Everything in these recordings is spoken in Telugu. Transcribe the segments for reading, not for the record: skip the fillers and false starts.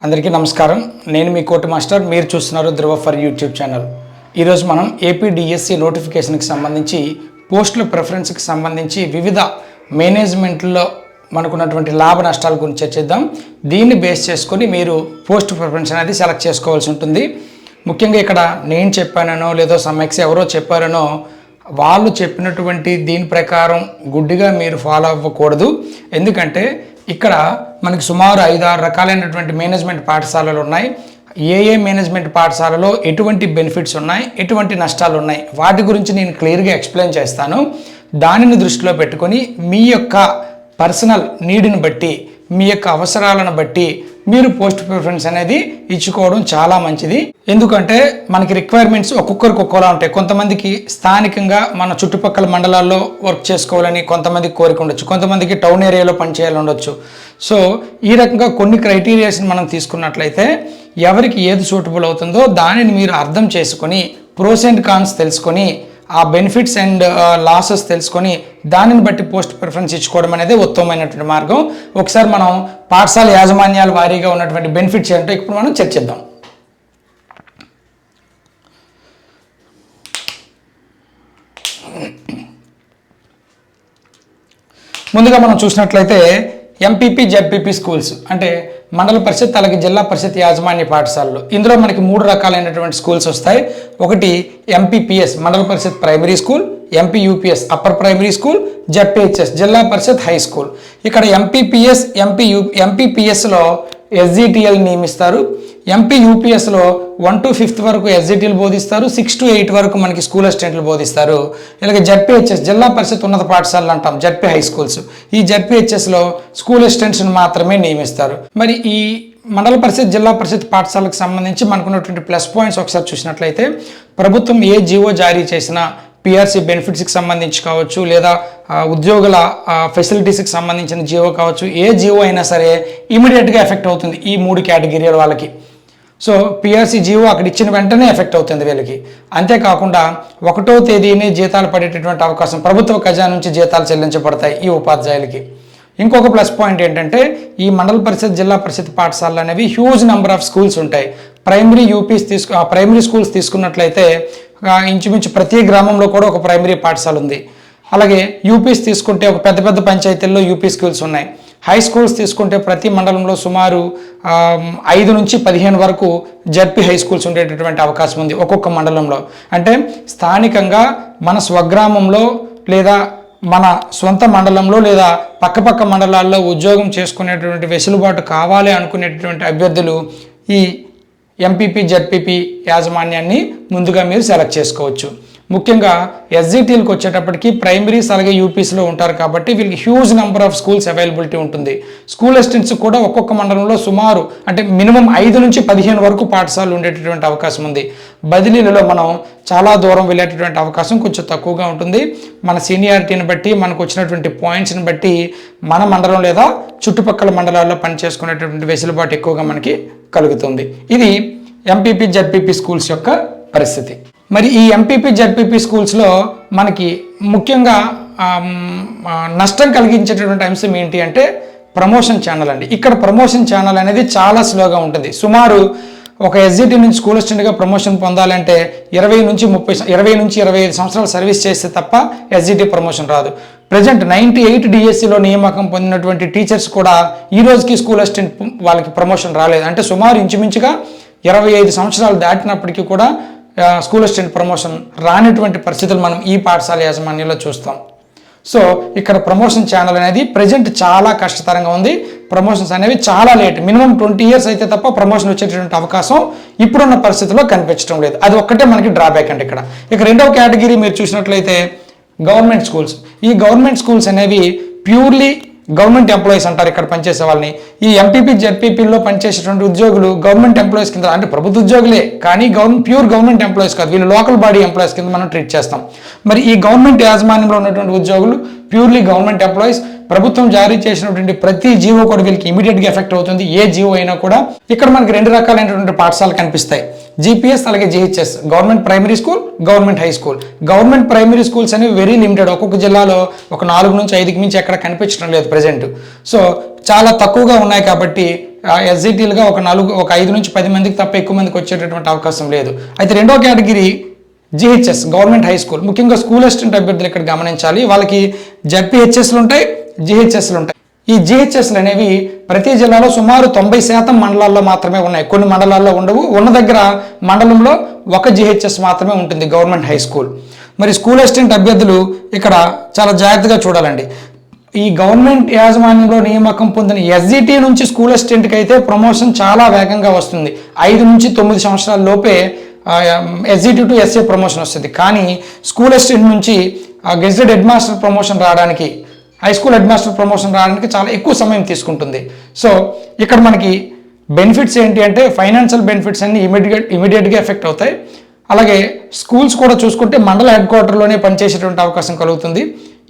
అందరికీ నమస్కారం. నేను మీ కోటి మాస్టర్. మీరు చూస్తున్నారు ధ్రువ ఫర్ యూట్యూబ్ ఛానల్. ఈరోజు మనం ఏపీడిఎస్సి నోటిఫికేషన్కి సంబంధించి పోస్టుల ప్రిఫరెన్స్కి సంబంధించి వివిధ మేనేజ్మెంట్లో మనకున్నటువంటి లాభ నష్టాల గురించి చర్చిద్దాం. దీన్ని బేస్ చేసుకొని మీరు పోస్ట్ ప్రిఫరెన్స్ అనేది సెలెక్ట్ చేసుకోవాల్సి ఉంటుంది. ముఖ్యంగా ఇక్కడ నేను చెప్పానో లేదో సమ్మెక్స్ ఎవరో చెప్పారనో వాళ్ళు చెప్పినటువంటి దీని ప్రకారం గుడ్డిగా మీరు ఫాలో అవ్వకూడదు. ఎందుకంటే ఇక్కడ మనకి సుమారు 5-6 రకాలైనటువంటి మేనేజ్మెంట్ పాఠశాలలు ఉన్నాయి. ఏ మేనేజ్మెంట్ పాఠశాలలో ఎటువంటి బెనిఫిట్స్ ఉన్నాయి, ఎటువంటి నష్టాలు ఉన్నాయి, వాటి గురించి నేను క్లియర్గా ఎక్స్ప్లెయిన్ చేస్తాను. దానిని దృష్టిలో పెట్టుకొని మీ యొక్క పర్సనల్ నీడ్ని బట్టి, మీ యొక్క అవసరాలను బట్టి మీరు పోస్ట్ ప్రిఫరెన్స్ అనేది ఇచ్చుకోవడం చాలా మంచిది. ఎందుకంటే మనకి రిక్వైర్మెంట్స్ ఒక్కొక్కరికి ఒక్కోలా ఉంటాయి. కొంతమందికి స్థానికంగా మన చుట్టుపక్కల మండలాల్లో వర్క్ చేసుకోవాలని కొంతమందికి కోరిక ఉండొచ్చు, కొంతమందికి టౌన్ ఏరియాలో పనిచేయాలని ఉండొచ్చు. సో ఈ రకంగా కొన్ని క్రైటీరియాస్ని మనం తీసుకున్నట్లయితే ఎవరికి ఏది సూటబుల్ అవుతుందో దానిని మీరు అర్థం చేసుకొని ప్రోస్ అండ్ కాన్స్ తెలుసుకొని ఆ బెనిఫిట్స్ అండ్ లాసెస్ తెలుసుకొని దానిని బట్టి పోస్ట్ ప్రిఫరెన్స్ ఇచ్చుకోవడం అనేది ఉత్తమమైనటువంటి మార్గం. ఒకసారి మనం పాఠశాల యాజమాన్యాల వారీగా ఉన్నటువంటి బెనిఫిట్స్ ఏంటో ఇప్పుడు మనం చర్చిద్దాం. ముందుగా మనం చూసినట్లయితే ఎంపీపీ జెడ్పీపీ స్కూల్స్ అంటే మండల పరిషత్ అలాగే జిల్లా పరిషత్ యాజమాన్య పాఠశాలలు. ఇందులో మనకి 3 రకాలైనటువంటి స్కూల్స్ వస్తాయి. ఒకటి MPPS Mandal Parishad primary school, MPUPS upper primary school, ZPHS Zilla Parishad high school. ఇక్కడ ఎంపీపీఎస్ ఎంపీపీఎస్లో ఎస్జిటిఎల్ నియమిస్తారు. ఎంపీయూపీఎస్లో 1 to 5th వరకు ఎస్జిటిఎల్ బోధిస్తారు, 6 to 8 వరకు మనకి స్కూల్ అసిస్టెంట్లు బోధిస్తారు. ఇలాగే జెడ్పీహెచ్ఎస్ జిల్లా పరిషత్ ఉన్నత పాఠశాలలు అంటాం, జెడ్పీ హై స్కూల్స్. ఈ జెడ్పీహెచ్ఎస్లో స్కూల్ అసిస్టెంట్స్ని మాత్రమే నియమిస్తారు. మరి ఈ మండల పరిషత్ జిల్లా పరిషత్ పాఠశాలకు సంబంధించి మనకున్నటువంటి ప్లస్ పాయింట్స్ ఒకసారి చూసినట్లయితే ప్రభుత్వం ఏ జీవో జారీ చేసినా పిఆర్సీ బెనిఫిట్స్కి సంబంధించి కావచ్చు, లేదా ఉద్యోగుల ఫెసిలిటీస్కి సంబంధించిన జీవో కావచ్చు, ఏ జీవో అయినా సరే ఇమీడియట్గా ఎఫెక్ట్ అవుతుంది ఈ 3 కేటగిరీల వాళ్ళకి. సో పిఆర్సీ జీవో అక్కడ ఇచ్చిన వెంటనే ఎఫెక్ట్ అవుతుంది వీళ్ళకి. అంతేకాకుండా 1వ తేదీనే జీతాలు పడేటటువంటి అవకాశం, ప్రభుత్వ ఖజానా నుంచి జీతాలు చెల్లించబడతాయి ఈ ఉపాధ్యాయులకి. ఇంకొక ప్లస్ పాయింట్ ఏంటంటే ఈ మండల పరిషత్ జిల్లా పరిషత్ పాఠశాలలు అనేవి హ్యూజ్ నెంబర్ ఆఫ్ స్కూల్స్ ఉంటాయి. ప్రైమరీ స్కూల్స్ తీసుకున్నట్లయితే ఇంచుమించు ప్రతి గ్రామంలో కూడా ఒక ప్రైమరీ పాఠశాల ఉంది. అలాగే యూపీస్ తీసుకుంటే ఒక పెద్ద పెద్ద పంచాయతీల్లో యూపీ స్కూల్స్ ఉన్నాయి. హై స్కూల్స్ తీసుకుంటే ప్రతి మండలంలో సుమారు 5 నుంచి 15 వరకు జెడ్పీ హై స్కూల్స్ ఉండేటటువంటి అవకాశం ఉంది ఒక్కొక్క మండలంలో. అంటే స్థానికంగా మన స్వగ్రామంలో లేదా మన సొంత మండలంలో లేదా పక్కపక్క మండలాల్లో ఉద్యోగం చేసుకునేటువంటి వెసులుబాటు కావాలి అనుకునేటటువంటి అభ్యర్థులు ఈ ఎంపీపీ జెడ్పీపీ యాజమాన్యాన్ని ముందుగా మీరు సెలెక్ట్ చేసుకోవచ్చు. ముఖ్యంగా ఎస్జిటీలకు వచ్చేటప్పటికి ప్రైమరీస్ అలాగే యూపీస్లో ఉంటారు కాబట్టి వీళ్ళకి huge number of schools availability ఉంటుంది. స్కూల్ అసిస్టెంట్స్ కూడా ఒక్కొక్క మండలంలో సుమారు అంటే మినిమం 5 నుంచి 15 వరకు పాఠశాలలు ఉండేటటువంటి అవకాశం ఉంది. బదిలీలలో మనం చాలా దూరం వెళ్ళేటటువంటి అవకాశం కొంచెం తక్కువగా ఉంటుంది. మన సీనియారిటీని బట్టి, మనకు వచ్చినటువంటి పాయింట్స్ని బట్టి మన మండలం లేదా చుట్టుపక్కల మండలాల్లో పనిచేసుకునేటటువంటి వెసులుబాటు ఎక్కువగా మనకి కలుగుతుంది. ఇది ఎంపీపీ జెడ్పీపీ స్కూల్స్ యొక్క పరిస్థితి. మరి ఈ ఎంపీపీ జెడ్పీపీ స్కూల్స్లో మనకి ముఖ్యంగా నష్టం కలిగించేటటువంటి అంశం ఏంటి అంటే ప్రమోషన్ ఛానల్ అండి. ఇక్కడ ప్రమోషన్ ఛానల్ అనేది చాలా స్లోగా ఉంటుంది. సుమారు ఒక ఎస్జిటి నుంచి స్కూల్ అసిస్టెంట్గా ప్రమోషన్ పొందాలంటే 20 నుంచి 25 సంవత్సరాలు సర్వీస్ చేస్తే తప్ప ఎస్జిటి ప్రమోషన్ రాదు. ప్రజెంట్ 98 డిఎస్సిలో నియామకం పొందినటువంటి టీచర్స్ కూడా ఈ రోజుకి స్కూల్ అసిస్టెంట్ వాళ్ళకి ప్రమోషన్ రాలేదు. అంటే సుమారు ఇంచుమించుగా 25 సంవత్సరాలు దాటినప్పటికీ కూడా స్కూల్ అసిస్టెంట్ ప్రమోషన్ రానటువంటి పరిస్థితులు మనం ఈ పాఠశాల యాజమాన్యంలో చూస్తాం. సో ఇక్కడ ప్రమోషన్ ఛానల్ అనేది ప్రజెంట్ చాలా కష్టతరంగా ఉంది. ప్రమోషన్స్ అనేవి చాలా లేట్, మినిమం 20 years అయితే తప్ప ప్రమోషన్ వచ్చేటటువంటి అవకాశం ఇప్పుడున్న పరిస్థితుల్లో కనిపించడం లేదు. అది ఒక్కటే మనకి డ్రాబ్యాక్ అండి. ఇక 2వ కేటగిరీ మీరు చూసినట్లయితే గవర్నమెంట్ స్కూల్స్. ఈ గవర్నమెంట్ స్కూల్స్ అనేవి ప్యూర్లీ గవర్నమెంట్ ఎంప్లాయీస్ అంటారు ఇక్కడ పనిచేసే వాళ్ళని. ఈ ఎంపీపీ జెడ్పీపీలో పనిచేసేటువంటి ఉద్యోగులు గవర్నమెంట్ ఎంప్లాయీస్ కింద, అంటే ప్రభుత్వ ఉద్యోగులే కానీ ప్యూర్ గవర్నమెంట్ ఎంప్లాయీస్ కాదు, వీళ్ళు లోకల్ బాడీ ఎంప్లాయీస్ కింద మనం ట్రీట్ చేస్తాం. మరి ఈ గవర్నమెంట్ యాజమాన్యంలో ఉన్నటువంటి ఉద్యోగులు ప్యూర్లీ గవర్నమెంట్ ఎంప్లాయీస్. ప్రభుత్వం జారీ చేసినటువంటి ప్రతి జీవో కూడా వీళ్ళకి ఇమీడియట్గా ఎఫెక్ట్ అవుతుంది, ఏ జీవో అయినా కూడా. ఇక్కడ మనకి 2 రకాలైనటువంటి పాఠశాలలు కనిపిస్తాయి, జీపీఎస్ అలాగే GHS. Government primary school, government high school. Government primary schools అనేవి వెరీ లిమిటెడ్, ఒక్కొక్క జిల్లాలో ఒక 4 నుంచి 5కి మించి ఎక్కడ కనిపించడం లేదు ప్రజెంట్. సో చాలా తక్కువగా ఉన్నాయి కాబట్టి ఎస్జిటీలుగా ఒక 5 నుంచి 10 మందికి తప్ప ఎక్కువ మందికి వచ్చేటటువంటి అవకాశం లేదు. అయితే రెండో category GHS, government high school. ముఖ్యంగా స్కూల్ అసిస్టెంట్ అభ్యర్థులు ఇక్కడ గమనించాలి. వాళ్ళకి జడ్పీహెచ్ఎస్లు ఉంటాయి, జిహెచ్ఎస్లు ఉంటాయి. ఈ జిహెచ్ఎస్లు అనేవి ప్రతి జిల్లాలో సుమారు 90% మండలాల్లో మాత్రమే ఉన్నాయి. కొన్ని మండలాల్లో ఉండవు. ఉన్న దగ్గర మండలంలో ఒక జిహెచ్ఎస్ మాత్రమే ఉంటుంది, గవర్నమెంట్ హై స్కూల్. మరి స్కూల్ అసిస్టెంట్ అభ్యర్థులు ఇక్కడ చాలా జాగ్రత్తగా చూడాలండి. ఈ గవర్నమెంట్ యాజమాన్యంలో నియామకం పొందిన ఎస్జిటి నుంచి స్కూల్ అసిస్టెంట్కి అయితే ప్రమోషన్ చాలా వేగంగా వస్తుంది. 5 నుంచి 9 సంవత్సరాల లోపే ఎస్జిటి టు ఎస్ఏ ప్రమోషన్ వస్తుంది. కానీ స్కూల్ అసిస్టెంట్ నుంచి గెజిటెడ్ హెడ్ మాస్టర్ ప్రమోషన్ రావడానికి, high school head master promotion రావడానికి చాలా ఎక్కువ సమయం తీసుకుంటుంది. సో ఇక్కడ మనకి బెనిఫిట్స్ ఏంటి అంటే ఫైనాన్షియల్ బెనిఫిట్స్ అన్ని ఇమీడియట్గా ఎఫెక్ట్ అవుతాయి. అలాగే స్కూల్స్ కూడా చూసుకుంటే మండల హెడ్ క్వార్టర్లోనే పనిచేసేటువంటి అవకాశం కలుగుతుంది.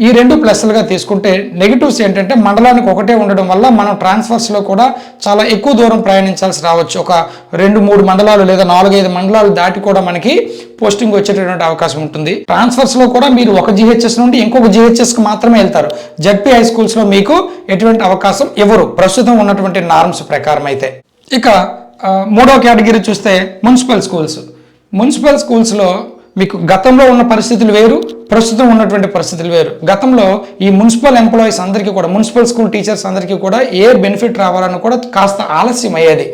ఈ 2 ప్లస్లుగా తీసుకుంటే నెగిటివ్స్ ఏంటంటే మండలానికి ఒకటే ఉండడం వల్ల మనం ట్రాన్స్ఫర్స్లో కూడా చాలా ఎక్కువ దూరం ప్రయాణించాల్సి రావచ్చు. ఒక 2-3 మండలాలు లేదా 4-5 మండలాలు దాటి కూడా మనకి పోస్టింగ్ వచ్చేటటువంటి అవకాశం ఉంటుంది. ట్రాన్స్ఫర్స్లో కూడా మీరు ఒక జిహెచ్ఎస్ నుండి ఇంకొక జిహెచ్ఎస్కి మాత్రమే వెళ్తారు. జడ్పీ హై స్కూల్స్లో మీకు ఎటువంటి అవకాశం ఇవ్వరు ప్రస్తుతం ఉన్నటువంటి నార్మ్స్ ప్రకారం. అయితే ఇక మూడో కేటగిరీ చూస్తే మున్సిపల్ స్కూల్స్. మున్సిపల్ స్కూల్స్లో మీకు గతంలో ఉన్న పరిస్థితులు వేరు, ప్రస్తుతం ఉన్నటువంటి పరిస్థితులు వేరు. గతంలో ఈ మున్సిపల్ ఎంప్లాయీస్ అందరికీ కూడా, మున్సిపల్ స్కూల్ టీచర్స్ అందరికీ కూడా ఏ బెనిఫిట్ రావాలని కూడా కాస్త ఆలస్యం అయ్యేది.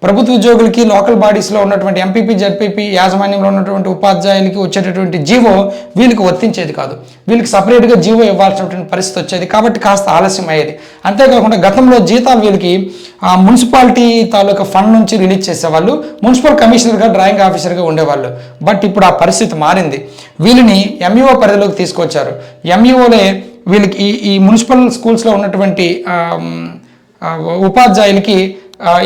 ప్రభుత్వ ఉద్యోగులకి, లోకల్ బాడీస్లో ఉన్నటువంటి ఎంపీపీ, జడ్పీపీ యాజమాన్యంలో ఉన్నటువంటి ఉపాధ్యాయులకి వచ్చేటటువంటి జీవో వీళ్ళకి వర్తించేది కాదు. వీళ్ళకి సపరేట్గా జీవో ఇవ్వాల్సినటువంటి పరిస్థితి వచ్చేది. కాబట్టి కాస్త ఆలస్యం అయ్యేది. అంతేకాకుండా గతంలో జీతాలు వీళ్ళకి మున్సిపాలిటీ తాలూకా ఫండ్ నుంచి రిలీజ్ చేసేవాళ్ళు. మున్సిపల్ కమిషనర్గా, డ్రాయింగ్ ఆఫీసర్గా ఉండేవాళ్ళు. బట్ ఇప్పుడు ఆ పరిస్థితి మారింది. వీళ్ళని ఎంఈఓ పరిధిలోకి తీసుకొచ్చారు. ఎంఈఓలే వీళ్ళకి ఈ మున్సిపల్ స్కూల్స్లో ఉన్నటువంటి ఉపాధ్యాయులకి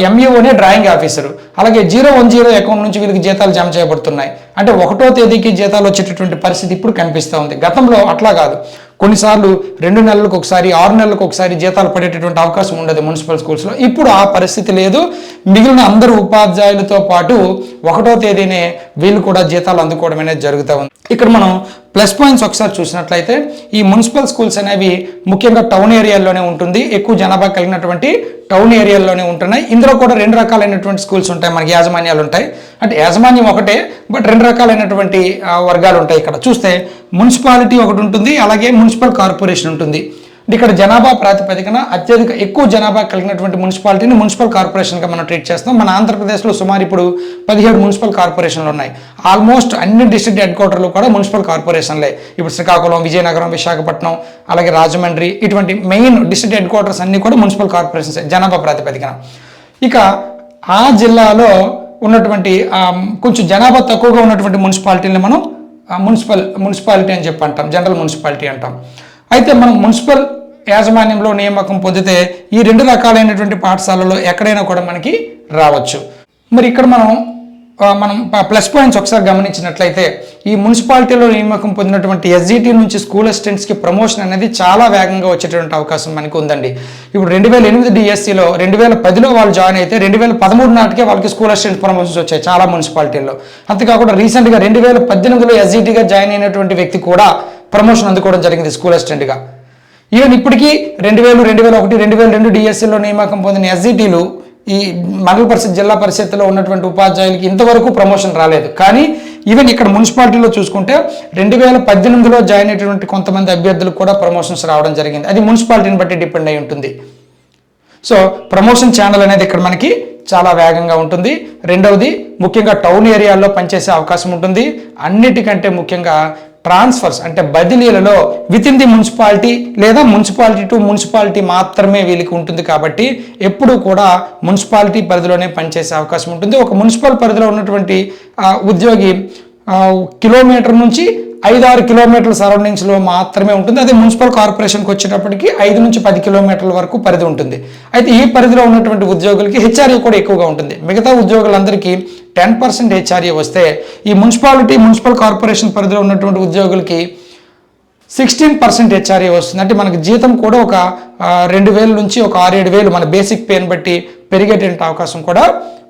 ఎంఈఓనే డ్రాయింగ్ ఆఫీసరు. అలాగే 010 అకౌంట్ నుంచి వీళ్ళకి జీతాలు జమ చేయబడుతున్నాయి. అంటే 1వ తేదీకి జీతాలు వచ్చేటటువంటి పరిస్థితి ఇప్పుడు కనిపిస్తూ ఉంది. గతంలో అట్లా కాదు. కొన్నిసార్లు 2 నెలలకు ఒకసారి, 6 నెలలకు ఒకసారి జీతాలు పడేటటువంటి అవకాశం ఉండదు మున్సిపల్ స్కూల్స్లో. ఇప్పుడు ఆ పరిస్థితి లేదు. మిగిలిన అందరు ఉపాధ్యాయులతో పాటు 1వ తేదీనే వీళ్ళు కూడా జీతాలు అందుకోవడం అనేది జరుగుతూ ఉంది. ఇక్కడ మనం ప్లస్ పాయింట్స్ ఒకసారి చూసినట్లయితే ఈ మున్సిపల్ స్కూల్స్ అనేవి ముఖ్యంగా టౌన్ ఏరియాల్లోనే ఉంటుంది. ఎక్కువ జనాభా కలిగినటువంటి టౌన్ ఏరియాల్లోనే ఉంటున్నాయి. ఇందులో కూడా 2 రకాలైనటువంటి స్కూల్స్ ఉంటాయి, మనకి యాజమాన్యాలు ఉంటాయి. అంటే యాజమాన్యం ఒకటే, బట్ 2 రకాలైనటువంటి వర్గాలు ఉంటాయి. ఇక్కడ చూస్తే మున్సిపాలిటీ ఒకటి ఉంటుంది, అలాగే మున్సిపల్ కార్పొరేషన్ ఉంటుంది. ఇక్కడ జనాభా ప్రాతిపదికన ఎక్కువ జనాభా కలిగినటువంటి మున్సిపాలిటీని మున్సిపల్ కార్పొరేషన్గా మనం ట్రీట్ చేస్తాం. మన ఆంధ్రప్రదేశ్లో సుమారు ఇప్పుడు 17 మున్సిపల్ కార్పొరేషన్లు ఉన్నాయి. ఆల్మోస్ట్ అన్ని డిస్ట్రిక్ట్ హెడ్ క్వార్టర్లు కూడా మున్సిపల్ కార్పొరేషన్లే. ఇప్పుడు శ్రీకాకుళం, విజయనగరం, విశాఖపట్నం, అలాగే రాజమండ్రి, ఇటువంటి మెయిన్ డిస్ట్రిక్ట్ హెడ్ క్వార్టర్స్ అన్ని కూడా మున్సిపల్ కార్పొరేషన్స్ జనాభా ప్రాతిపదికన. ఇక ఆ జిల్లాలో ఉన్నటువంటి కొంచెం జనాభా తక్కువగా ఉన్నటువంటి మున్సిపాలిటీని మనం మున్సిపాలిటీ అని చెప్పి అంటాం, జనరల్ మున్సిపాలిటీ అంటాం. అయితే మనం మున్సిపల్ యాజమాన్యంలో నియామకం పొందితే ఈ 2 రకాలైనటువంటి పాఠశాలలో ఎక్కడైనా కూడా మనకి రావచ్చు. మరి ఇక్కడ మనం ప్లస్ పాయింట్స్ ఒకసారి గమనించినట్లయితే ఈ మున్సిపాలిటీలో నియామకం పొందినటువంటి ఎస్జిటి నుంచి స్కూల్ అసిస్టెంట్స్కి ప్రమోషన్ అనేది చాలా వేగంగా వచ్చేటువంటి అవకాశం మనకి ఉందండి. ఇప్పుడు 2008 డిఎస్సిలో 2010లో వాళ్ళు జాయిన్ అయితే 2013 నాటికే వాళ్ళకి స్కూల్ అసిస్టెంట్ ప్రమోషన్స్ వచ్చాయి చాలా మున్సిపాలిటీల్లో. అంతేకాకుండా రీసెంట్గా 2018లో ఎస్జిటిగా జాయిన్ అయినటువంటి వ్యక్తి కూడా ప్రమోషన్ అందుకోవడం జరిగింది స్కూల్ అసిస్టెంట్గా. ఈవెన్ ఇప్పటికీ 2000, 2001, 2002 డిఎస్సిలో నియామకం పొందిన ఎస్జిటీలు ఈ మండల పరిషత్, జిల్లా పరిషత్తులో ఉన్నటువంటి ఉపాధ్యాయులకి ఇంతవరకు ప్రమోషన్ రాలేదు. కానీ ఈవెన్ ఇక్కడ మున్సిపాలిటీలో చూసుకుంటే 2018లో జాయిన్ అయినటువంటి కొంతమంది అభ్యర్థులకు కూడా ప్రమోషన్స్ రావడం జరిగింది. అది మున్సిపాలిటీని బట్టి డిపెండ్ అయి ఉంటుంది. సో ప్రమోషన్ ఛానల్ అనేది ఇక్కడ మనకి చాలా వేగంగా ఉంటుంది. రెండవది ముఖ్యంగా టౌన్ ఏరియాల్లో పనిచేసే అవకాశం ఉంటుంది. అన్నిటికంటే ముఖ్యంగా ట్రాన్స్ఫర్స్ అంటే బదిలీలలో విత్ ఇన్ ది మున్సిపాలిటీ లేదా మున్సిపాలిటీ టు మున్సిపాలిటీ మాత్రమే వీళ్ళకి ఉంటుంది. కాబట్టి ఎప్పుడు కూడా మున్సిపాలిటీ పరిధిలోనే పనిచేసే అవకాశం ఉంటుంది. ఒక మున్సిపల్ పరిధిలో ఉన్నటువంటి ఉద్యోగి కిలోమీటర్ నుంచి 5-6 కిలోమీటర్ల సరౌండింగ్స్లో మాత్రమే ఉంటుంది. అదే మున్సిపల్ కార్పొరేషన్కి వచ్చేటప్పటికి 5 నుంచి 10 కిలోమీటర్ల వరకు పరిధి ఉంటుంది. అయితే ఈ పరిధిలో ఉన్నటువంటి ఉద్యోగులకి హెచ్ఆర్ఏ కూడా ఎక్కువగా ఉంటుంది. మిగతా ఉద్యోగులందరికీ 10% హెచ్ఆర్ఏ వస్తే ఈ మున్సిపల్ కార్పొరేషన్ పరిధిలో ఉన్నటువంటి ఉద్యోగులకి 16% హెచ్ఆర్ఏ వస్తుంది. అంటే మనకి జీతం కూడా ఒక 2,000 నుంచి ఒక 6-7,000 మన బేసిక్ పేని బట్టి పెరిగేటువంటి అవకాశం కూడా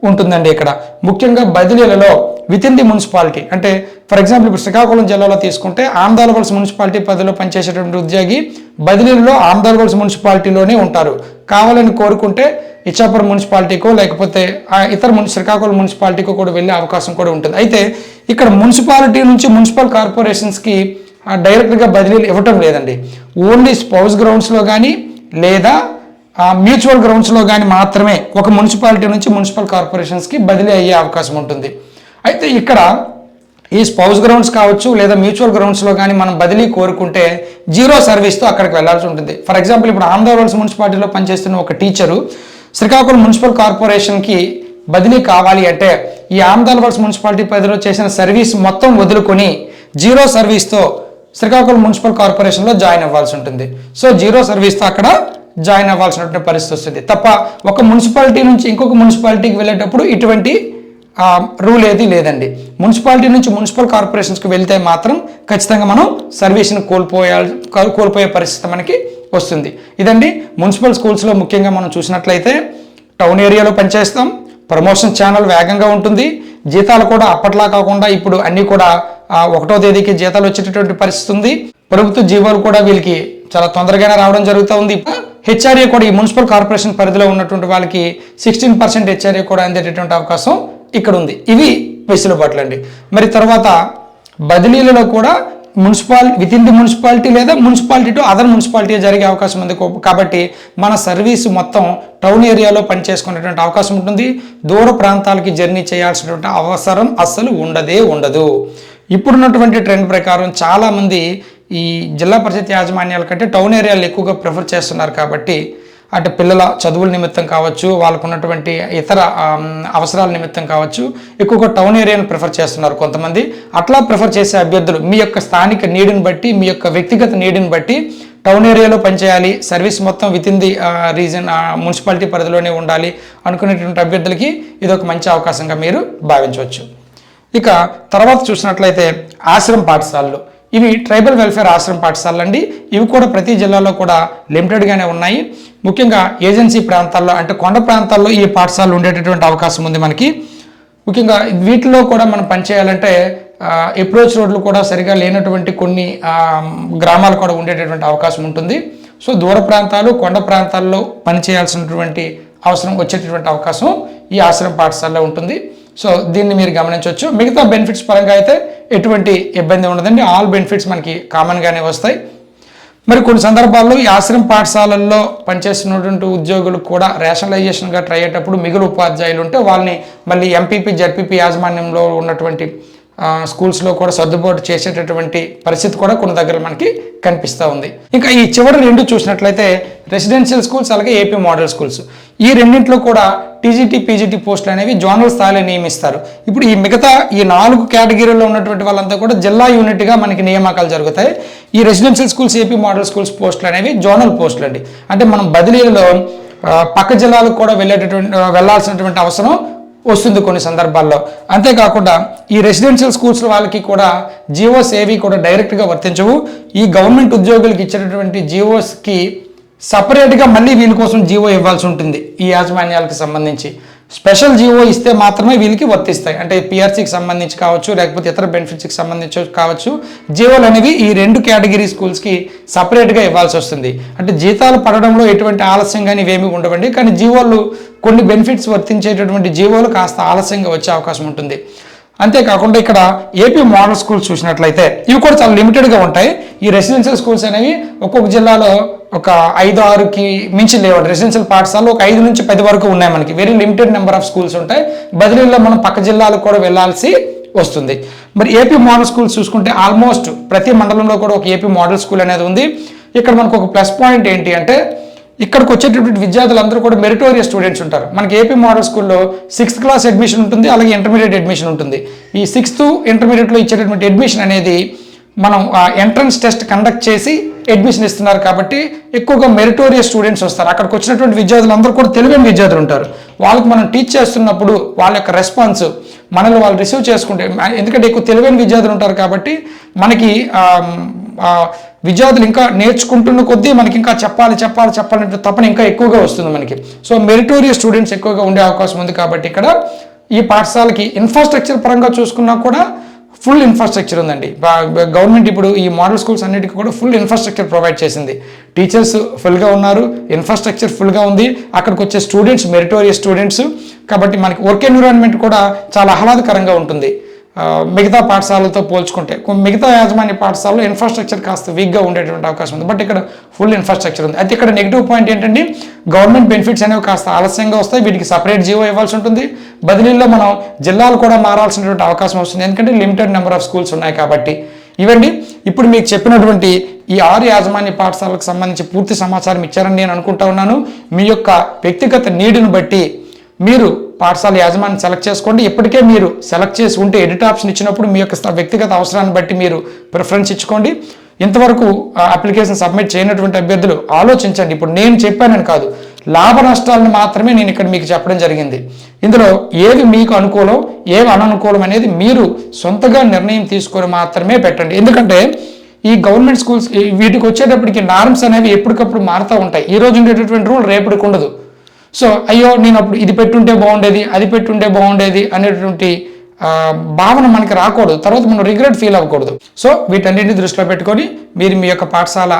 ఉంటుందండి. ఇక్కడ ముఖ్యంగా బదిలీలలో విత్ ఇన్ ది మున్సిపాలిటీ అంటే ఫర్ ఎగ్జాంపుల్ ఇప్పుడు శ్రీకాకుళం జిల్లాలో తీసుకుంటే ఆంధ్రవలస మున్సిపాలిటీ పరిధిలో పనిచేసేటువంటి ఉద్యోగి బదిలీలలో ఆంధ్రవలస మున్సిపాలిటీలోనే ఉంటారు. కావాలని కోరుకుంటే ఇచ్చాపురం మున్సిపాలిటీకో లేకపోతే ఇతర శ్రీకాకుళం మున్సిపాలిటీకో కూడా వెళ్ళే అవకాశం కూడా ఉంటుంది. అయితే ఇక్కడ మున్సిపాలిటీ నుంచి మున్సిపల్ కార్పొరేషన్స్కి డైరెక్ట్గా బదిలీలు ఇవ్వటం లేదండి. ఓన్లీ స్పౌస్ గ్రౌండ్స్లో కానీ లేదా మ్యూచువల్ గ్రౌండ్స్లో కానీ మాత్రమే ఒక మున్సిపాలిటీ నుంచి మున్సిపల్ కార్పొరేషన్స్కి బదిలీ అయ్యే అవకాశం ఉంటుంది. అయితే ఇక్కడ ఈ స్పౌస్ గ్రౌండ్స్ కావచ్చు లేదా మ్యూచువల్ గ్రౌండ్స్లో కానీ మనం బదిలీ కోరుకుంటే జీరో సర్వీస్తో అక్కడికి వెళ్లాల్సి ఉంటుంది. ఫర్ ఎగ్జాంపుల్ ఇప్పుడు ఆంధ్రవలస మున్సిపాలిటీలో పనిచేస్తున్న ఒక టీచరు శ్రీకాకుళం మున్సిపల్ కార్పొరేషన్కి బదిలీ కావాలి అంటే ఈ ఆంధ్రవలస మున్సిపాలిటీ పరిధిలో చేసిన సర్వీస్ మొత్తం వదులుకొని జీరో సర్వీస్తో శ్రీకాకుళం మున్సిపల్ కార్పొరేషన్లో జాయిన్ అవ్వాల్సి ఉంటుంది. సో జీరో సర్వీస్తో అక్కడ జాయిన్ అవ్వాల్సినటువంటి పరిస్థితి వస్తుంది తప్ప ఒక మున్సిపాలిటీ నుంచి ఇంకొక మున్సిపాలిటీకి వెళ్ళేటప్పుడు ఇటువంటి రూల్ ఏది లేదండి. మున్సిపాలిటీ నుంచి మున్సిపల్ కార్పొరేషన్స్కి వెళ్తే మాత్రం ఖచ్చితంగా మనం సర్వీస్ని కోల్పోయే పరిస్థితి మనకి వస్తుంది. ఇదండి మున్సిపల్ స్కూల్స్లో ముఖ్యంగా మనం చూసినట్లయితే టౌన్ ఏరియాలో పనిచేస్తాం, ప్రమోషన్ ఛానల్ వేగంగా ఉంటుంది, జీతాలు కూడా అప్పట్లా కాకుండా ఇప్పుడు అన్నీ కూడా 1వ తేదీకి జీతాలు వచ్చేటటువంటి పరిస్థితి ఉంది. ప్రభుత్వ జీవాలు కూడా వీళ్ళకి చాలా తొందరగానే రావడం జరుగుతూ ఉంది. హెచ్ఆర్ఏ కూడా ఈ మున్సిపల్ కార్పొరేషన్ పరిధిలో ఉన్నటువంటి వాళ్ళకి 16% హెచ్ఆర్ఏ కూడా అందేటటువంటి అవకాశం ఇక్కడ ఉంది. ఇవి వెసులుబాట్లు అండి. మరి తర్వాత బదిలీలలో కూడా విత్ ఇన్ ది మున్సిపాలిటీ లేదా మున్సిపాలిటీ టు అదర్ మున్సిపాలిటీ జరిగే అవకాశం ఉంది. కాబట్టి మన సర్వీస్ మొత్తం టౌన్ ఏరియాలో పనిచేసుకునేటువంటి అవకాశం ఉంటుంది. దూర ప్రాంతాలకి జర్నీ చేయాల్సినటువంటి అవసరం అస్సలు ఉండదు. ఇప్పుడున్నటువంటి ట్రెండ్ ప్రకారం చాలామంది ఈ జిల్లా పరిషత్ యాజమాన్యాల కంటే టౌన్ ఏరియాలు ఎక్కువగా ప్రిఫర్ చేస్తున్నారు. కాబట్టి అటు పిల్లల చదువుల నిమిత్తం కావచ్చు, వాళ్ళకు ఉన్నటువంటి ఇతర అవసరాల నిమిత్తం కావచ్చు, ఎక్కువగా టౌన్ ఏరియాను ప్రిఫర్ చేస్తున్నారు కొంతమంది. అట్లా ప్రిఫర్ చేసే అభ్యర్థులు మీ యొక్క స్థానిక నీడ్ని బట్టి, మీ యొక్క వ్యక్తిగత నీడ్ని బట్టి టౌన్ ఏరియాలో పనిచేయాలి, సర్వీస్ మొత్తం with in the reason municipality పరిధిలోనే ఉండాలి అనుకునేటువంటి అభ్యర్థులకి ఇది ఒక మంచి అవకాశంగా మీరు భావించవచ్చు. ఇక తర్వాత చూసినట్లయితే ఆశ్రమ పాఠశాలలు, ఇవి ట్రైబల్ వెల్ఫేర్ ఆశ్రమ పాఠశాలలు అండి. ఇవి కూడా ప్రతి జిల్లాలో కూడా లిమిటెడ్గానే ఉన్నాయి. ముఖ్యంగా ఏజెన్సీ ప్రాంతాల్లో అంటే కొండ ప్రాంతాల్లో ఈ పాఠశాలలు ఉండేటటువంటి అవకాశం ఉంది మనకి. ముఖ్యంగా వీటిలో కూడా మనం పనిచేయాలంటే అప్రోచ్ రోడ్లు కూడా సరిగా లేనటువంటి కొన్ని గ్రామాలు కూడా ఉండేటటువంటి అవకాశం ఉంటుంది. సో దూర ప్రాంతాలు, కొండ ప్రాంతాల్లో పనిచేయాల్సినటువంటి అవసరం వచ్చేటటువంటి అవకాశం ఈ ఆశ్రమ పాఠశాలలో ఉంటుంది. సో దీన్ని మీరు గమనించవచ్చు. మిగతా బెనిఫిట్స్ పరంగా అయితే ఎటువంటి ఇబ్బంది ఉండదండి. ఆల్ బెనిఫిట్స్ మనకి కామన్గానే వస్తాయి. మరి కొన్ని సందర్భాల్లో ఈ ఆశ్రమ పాఠశాలల్లో పనిచేస్తున్నటువంటి ఉద్యోగులు కూడా రేషనలైజేషన్గా ట్రై అయ్యేటప్పుడు మిగులు ఉపాధ్యాయులు ఉంటే వాళ్ళని మళ్ళీ ఎంపీపీ జడ్పీపీ యాజమాన్యంలో ఉన్నటువంటి స్కూల్స్లో కూడా సర్దుబాటు చేసేటటువంటి పరిస్థితి కూడా కొన్ని దగ్గర మనకి కనిపిస్తూ ఉంది. ఇంకా ఈ చివరి రెండు చూసినట్లయితే రెసిడెన్షియల్ స్కూల్స్ అలాగే ఏపీ మోడల్ స్కూల్స్, ఈ రెండింటిలో కూడా టీజీటీ పీజీటీ పోస్టులు అనేవి జోనల్ స్థాయిలో నియమిస్తారు. ఇప్పుడు ఈ మిగతా ఈ 4 కేటగిరీలో ఉన్నటువంటి వాళ్ళంతా కూడా జిల్లా యూనిట్గా మనకి నియామకాలు జరుగుతాయి. ఈ residential schools, AP model schools పోస్టులు అనేవి జోనల్ పోస్టులు అండి. అంటే మనం బదిలీలలో పక్క జిల్లాలకు కూడా వెళ్ళాల్సినటువంటి అవసరం వస్తుంది కొన్ని సందర్భాల్లో. అంతేకాకుండా ఈ రెసిడెన్షియల్ స్కూల్స్ వాళ్ళకి కూడా జీవోస్ ఏవి కూడా డైరెక్ట్గా వర్తించవు. ఈ గవర్నమెంట్ ఉద్యోగులకు ఇచ్చేటటువంటి జీవోస్కి సపరేట్గా మళ్ళీ వీళ్ళ కోసం జీవో ఇవ్వాల్సి ఉంటుంది. ఈ యాజమాన్యాలకు సంబంధించి స్పెషల్ జీవో ఇస్తే మాత్రమే వీళ్ళకి వర్తిస్తాయి. అంటే పిఆర్సీకి సంబంధించి కావచ్చు, లేకపోతే ఇతర బెనిఫిట్స్కి సంబంధించి కావచ్చు, జీవోలు అనేవి ఈ 2 కేటగిరీ స్కూల్స్కి సపరేట్గా ఇవ్వాల్సి వస్తుంది. అంటే జీతాలు పడడంలో ఎటువంటి ఆలస్యం కానీ ఇవేమీ ఉండవండి. కానీ జీవోలు కొన్ని బెనిఫిట్స్ వర్తించేటటువంటి జీవోలు కాస్త ఆలస్యంగా వచ్చే అవకాశం ఉంటుంది. అంతేకాకుండా ఇక్కడ ఏపీ మోడల్ స్కూల్స్ చూసినట్లయితే ఇవి కూడా చాలా లిమిటెడ్గా ఉంటాయి. ఈ రెసిడెన్షియల్ స్కూల్స్ అనేవి ఒక్కొక్క జిల్లాలో ఒక 5-6కి మించి లేవండి. రెసిడెన్షియల్ పాఠశాలలో ఒక 5 నుంచి 10 వరకు ఉన్నాయి మనకి. Very limited number of schools ఉంటాయి. బదిలీలో మనం పక్క జిల్లాలకు కూడా వెళ్లాల్సి వస్తుంది. మరి ఏపీ మోడల్ స్కూల్స్ చూసుకుంటే ఆల్మోస్ట్ ప్రతి మండలంలో కూడా ఒక ఏపీ మోడల్ స్కూల్ అనేది ఉంది. ఇక్కడ మనకు ఒక ప్లస్ పాయింట్ ఏంటి అంటే ఇక్కడికి వచ్చేటటువంటి విద్యార్థులందరూ కూడా మెరిటోరియస్ స్టూడెంట్స్ ఉంటారు. మనకి ఏపీ మోడల్ స్కూల్లో 6th క్లాస్ అడ్మిషన్ ఉంటుంది, అలాగే ఇంటర్మీడియట్ అడ్మిషన్ ఉంటుంది. ఈ 6th ఇంటర్మీడియట్లో ఇచ్చేటటువంటి అడ్మిషన్ అనేది మనం ఎంట్రన్స్ టెస్ట్ కండక్ట్ చేసి అడ్మిషన్ ఇస్తున్నారు. కాబట్టి ఎక్కువగా మెరిటోరియస్ స్టూడెంట్స్ వస్తారు. అక్కడికి వచ్చినటువంటి విద్యార్థులందరూ కూడా తెలివైన విద్యార్థులు ఉంటారు. వాళ్ళకి మనం టీచ్ చేస్తున్నప్పుడు వాళ్ళ యొక్క రెస్పాన్స్ మనల్ని వాళ్ళు రిసీవ్ చేసుకుంటే, ఎందుకంటే ఎక్కువ తెలివైన విద్యార్థులు ఉంటారు కాబట్టి మనకి విద్యార్థులు ఇంకా నేర్చుకుంటున్న కొద్దీ మనకి ఇంకా చెప్పాలంటే తపన ఇంకా ఎక్కువగా వస్తుంది మనకి. సో మెరిటోరియస్ స్టూడెంట్స్ ఎక్కువగా ఉండే అవకాశం ఉంది. కాబట్టి ఇక్కడ ఈ పాఠశాలకి ఇన్ఫ్రాస్ట్రక్చర్ పరంగా చూసుకున్నా కూడా ఫుల్ ఇన్ఫ్రాస్ట్రక్చర్ ఉందండి. గవర్నమెంట్ ఇప్పుడు ఈ మోడల్ స్కూల్స్ అన్నిటికీ కూడా ఫుల్ ఇన్ఫ్రాస్ట్రక్చర్ ప్రొవైడ్ చేసింది. టీచర్స్ ఫుల్గా ఉన్నారు, ఇన్ఫ్రాస్ట్రక్చర్ ఫుల్గా ఉంది, అక్కడికి వచ్చే స్టూడెంట్స్ మెరిటోరియస్ స్టూడెంట్స్. కాబట్టి మనకి వర్క్ ఎన్విరాన్మెంట్ కూడా చాలా ఆహ్లాదకరంగా ఉంటుంది మిగతా పాఠశాలలతో పోల్చుకుంటే. మిగతా యాజమాన్య పాఠశాలలో ఇన్ఫ్రాస్ట్రక్చర్ కాస్త వీక్గా ఉండేటువంటి అవకాశం ఉంది, బట్ ఇక్కడ ఫుల్ ఇన్ఫ్రాస్ట్రక్చర్ ఉంది. అయితే ఇక్కడ నెగిటివ్ పాయింట్ ఏంటంటే గవర్నమెంట్ బెనిఫిట్స్ అనేవి కాస్త ఆలస్యంగా వస్తాయి, వీటికి సపరేట్ జీవో ఇవ్వాల్సి ఉంటుంది. బదిలీల్లో మనం జిల్లాలు కూడా మారాల్సినటువంటి అవకాశం వస్తుంది, ఎందుకంటే లిమిటెడ్ నెంబర్ ఆఫ్ స్కూల్స్ ఉన్నాయి కాబట్టి. ఇవండి ఇప్పుడు మీకు చెప్పినటువంటి ఈ 6 యాజమాన్య పాఠశాలకు సంబంధించి పూర్తి సమాచారం ఇచ్చారని నేను అనుకుంటా ఉన్నాను. మీ యొక్క వ్యక్తిగత నీడ్ని బట్టి మీరు పాఠశాల యాజమాన్యం సెలెక్ట్ చేసుకోండి. ఇప్పటికే మీరు సెలెక్ట్ చేసి ఉంటే ఎడిట్ ఆప్షన్ ఇచ్చినప్పుడు మీ యొక్క వ్యక్తిగత అవసరాన్ని బట్టి మీరు ప్రిఫరెన్స్ ఇచ్చుకోండి. ఇంతవరకు అప్లికేషన్ సబ్మిట్ చేయనటువంటి అభ్యర్థులు ఆలోచించండి. ఇప్పుడు నేను చెప్పానని కాదు, లాభ నష్టాలను మాత్రమే నేను ఇక్కడ మీకు చెప్పడం జరిగింది. ఇందులో ఏది మీకు అనుకూలం ఏవి అననుకూలం అనేది మీరు సొంతగా నిర్ణయం తీసుకొని మాత్రమే పెట్టండి. ఎందుకంటే ఈ గవర్నమెంట్ స్కూల్స్ వీటికి వచ్చేటప్పటికి నార్మ్స్ అనేవి ఎప్పటికప్పుడు మారుతూ ఉంటాయి. ఈ రోజు ఉండేటటువంటి రూల్ రేపటికి ఉండదు. సో అయ్యో నేను అప్పుడు ఇది పెట్టుంటే బాగుండేది, అది పెట్టుంటే బాగుండేది అనేటువంటి భావన మనకి రాకూడదు, తర్వాత మనం రిగ్రెట్ ఫీల్ అవ్వకూడదు. సో వీటన్నిటిని దృష్టిలో పెట్టుకొని మీరు మీ యొక్క పాఠశాల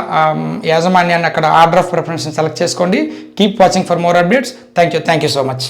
యాజమాన్యాన్ని అక్కడ ఆర్డర్ ఆఫ్ ప్రిఫరెన్స్ సెలెక్ట్ చేసుకోండి. Keep watching for more updates. Thank you so much.